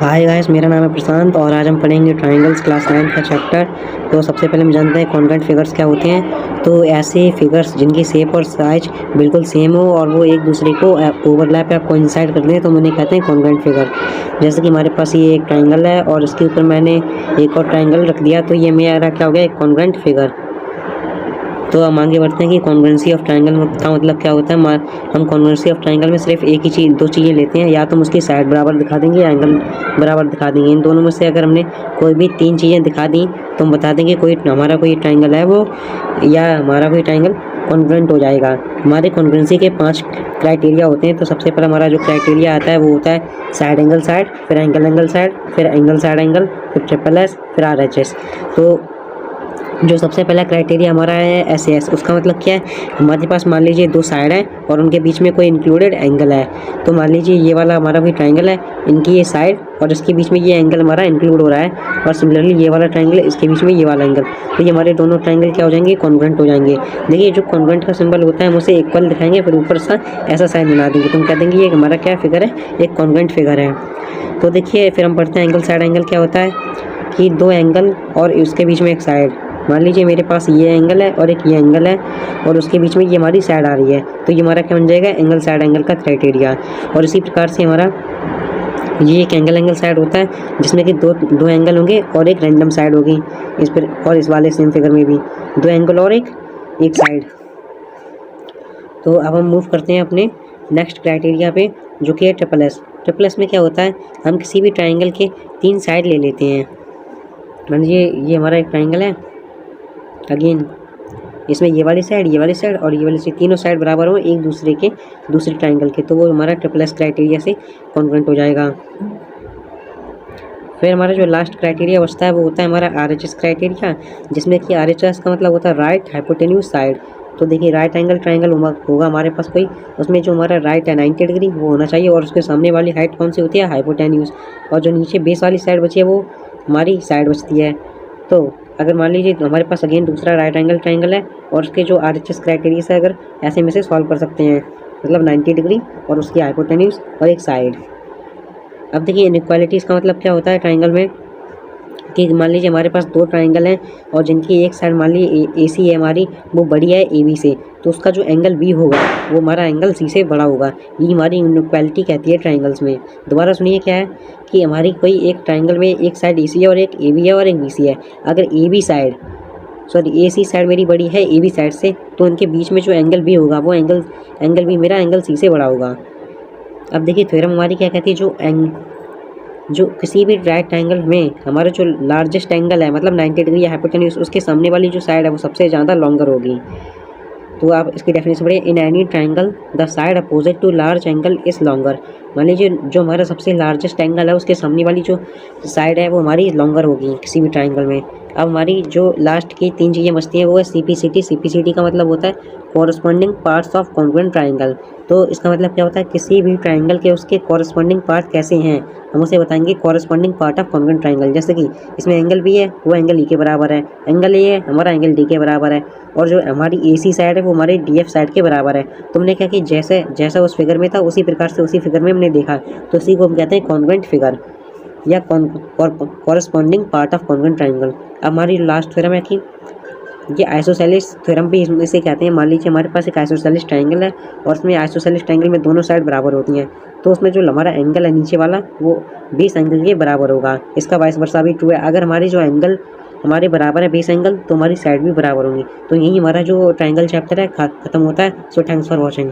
Hi guys, मेरा नाम है प्रशांत और आज हम पढ़ेंगे ट्रायंगल्स क्लास 9 का चैप्टर। तो सबसे पहले हम जानते हैं कॉन्ग्रुएंट फिगर्स क्या होते हैं। तो ऐसे फिगर्स जिनकी शेप और साइज बिल्कुल सेम हो और वो एक दूसरे को ओवरलैप या कोइंसाइड कर लें तो उन्हें कहते हैं कॉन्ग्रुएंट फिगर। जैसे कि हमारे पास ये एक ट्रायंगल है और इसके ऊपर मैंने एक और ट्रायंगल रख दिया, तो ये मेरा क्या हो गया, एक कॉन्ग्रुएंट फिगर। तो हम आगे बढ़ते हैं कि कॉन्ग्रुएंसी ऑफ ट्रायंगल का मतलब क्या होता है। हम कॉन्ग्रुएंसी ऑफ ट्रायंगल में सिर्फ एक ही चीज़, दो चीज़ें लेते हैं, या तो हम उसकी साइड बराबर दिखा देंगे या एंगल बराबर दिखा देंगे। इन दोनों में से अगर हमने कोई भी तीन चीज़ें दिखा दी तो हम बता देंगे हमारा कोई ट्रायंगल है वो, या हमारा कोई ट्रायंगल कॉन्ग्रुएंट हो जाएगा। हमारे कॉन्ग्रुएंसी के 5 क्राइटेरिया होते हैं। तो सबसे पहला हमारा जो क्राइटेरिया आता है वो होता है साइड एंगल साइड, फिर एंगल साइड, फिर एंगल साइड एंगल, फिर ट्रिपल एस, फिर RHS। तो जो सबसे पहला क्राइटेरिया हमारा है SAS, उसका मतलब क्या है, हमारे पास मान लीजिए दो साइड है और उनके बीच में कोई इंक्लूडेड एंगल है। तो मान लीजिए ये वाला हमारा कोई ट्रायंगल है, इनकी ये साइड और इसके बीच में ये एंगल हमारा इंक्लूड हो रहा है, और सिमिलरली ये वाला ट्रायंगल है, इसके बीच में ये वाला एंगल। तो ये हमारे दोनों ट्रायंगल क्या हो जाएंगे, कॉन्ग्रुएंट हो जाएंगे। देखिए जो कॉन्ग्रुएंट का सिंबल होता है हम उसे इक्वल दिखाएंगे, फिर ऊपर सा ऐसा साइन बना देंगे, तो हम कह देंगे ये हमारा क्या फिगर है, एक कॉन्ग्रुएंट फिगर है। तो देखिए फिर हम पढ़ते हैं एंगल साइड एंगल क्या होता है कि दो एंगल और उसके बीच में एक साइड। मान लीजिए मेरे पास ये एंगल है और एक ये एंगल है और उसके बीच में ये हमारी साइड आ रही है, तो ये हमारा क्या बन जाएगा, एंगल साइड एंगल का क्राइटेरिया। और इसी प्रकार से हमारा ये एक एंगल साइड होता है जिसमें कि दो एंगल होंगे और एक रैंडम साइड होगी। इस पर और इस वाले सेम फिगर में भी दो एंगल और एक साइड। तो अब हम मूव करते हैं अपने नेक्स्ट क्राइटेरिया पे, जो कि है ट्रिपल एस। ट्रिपल एस में क्या होता है, हम किसी भी ट्राइंगल के 3 साइड ले लेते हैं। मान लीजिए ये हमारा एक ट्राइंगल है, अगेन इसमें ये वाली साइड और ये वाली साइड, तीनों साइड बराबर हो एक दूसरे के, दूसरे ट्रायंगल के, तो वो हमारा ट्रिपल एस क्राइटेरिया से कॉन्ग्रुएंट हो जाएगा। फिर हमारा जो लास्ट क्राइटेरिया बचता है वो होता है हमारा RHS क्राइटेरिया, जिसमें कि RHS का मतलब होता है राइट हाइपोटेन्यूज साइड। तो देखिए राइट एंगल ट्रायंगल होगा हमारे पास कोई, उसमें जो हमारा राइट है 90 डिग्री वो होना चाहिए, और उसके सामने वाली हाइट कौन सी होती है, हाइपोटेन्यूज, और जो नीचे बेस वाली साइड बची है वो हमारी साइड बचती है। तो अगर मान लीजिए हमारे पास अगेन दूसरा राइट एंगल ट्रायंगल है और उसके जो RHS क्राइटेरिया से अगर ऐसे में से सॉल्व कर सकते हैं, मतलब 90 डिग्री और उसकी हाइपोटेन्यूज और एक साइड। अब देखिए इनइक्वालिटीज़ का मतलब क्या होता है ट्रायंगल में, कि मान लीजिए हमारे पास दो ट्रायंगल हैं और जिनकी एक साइड मान लीजिए AC है हमारी, वो बड़ी है AB से, तो उसका जो एंगल B होगा वो हमारा एंगल C से बड़ा होगा। ये हमारी इनइक्वालिटी कहती है ट्रायंगल्स में। दोबारा सुनिए क्या है कि हमारी कोई एक ट्रायंगल में एक साइड AC है और एक AB है और एक BC है। अगर AC साइड मेरी बड़ी है AB साइड से, तो उनके बीच में जो एंगल B होगा वो एंगल B मेरा एंगल C से बड़ा होगा। अब देखिए थ्योरम हमारी क्या कहती है, जो किसी भी राइट ट्रायंगल में हमारा जो लार्जेस्ट एंगल है, मतलब 90 डिग्री हाइपोटेन्यूज, उसके सामने वाली जो साइड है वो सबसे ज़्यादा लॉन्गर होगी। तो आप इसकी डेफिनेशन पढ़िए, in any triangle the side opposite to large angle is longer. मान लीजिए जो हमारा सबसे लार्जेस्ट एंगल है उसके सामने वाली जो साइड है वो हमारी लॉन्गर होगी किसी भी ट्रायंगल में। अब हमारी जो लास्ट की 3 चीज़ें बचती हैं वो है CPCT का मतलब होता है corresponding parts of congruent triangle. तो इसका मतलब क्या होता है, किसी भी ट्रायंगल के उसके कॉरस्पॉन्डिंग पार्ट कैसे हैं हम उसे बताएंगे corresponding part of congruent triangle. जैसे कि इसमें एंगल B है वो एंगल E के बराबर है, एंगल A है हमारा एंगल D के बराबर है, और जो हमारी AC साइड है वो हमारी DF साइड के बराबर है। तो हमने क्या कि जैसा उस फिगर में था उसी प्रकार से उसी फिगर में हमने देखा, तो इसी को हम कहते हैं कॉन्ग्रुएंट फिगर या corresponding part of congruent triangle. अब हमारी लास्ट थ्योरम है कि ये आइसोसेलेस थ्योरम भी इसमें से कहते हैं। मान लीजिए हमारे पास एक आइसोसेलेस ट्रायंगल है और उसमें आइसोसेलेस ट्रायंगल में दोनों साइड बराबर होती हैं, तो उसमें जो हमारा एंगल है नीचे वाला वो बेस एंगल के बराबर होगा। इसका वाइस वर्सा भी ट्रू है, अगर हमारी जो एंगल हमारे बराबर है बेस एंगल तो हमारी साइड भी बराबर होंगी। तो यही हमारा जो ट्रायंगल चैप्टर है ख़त्म होता है। So thanks for watching.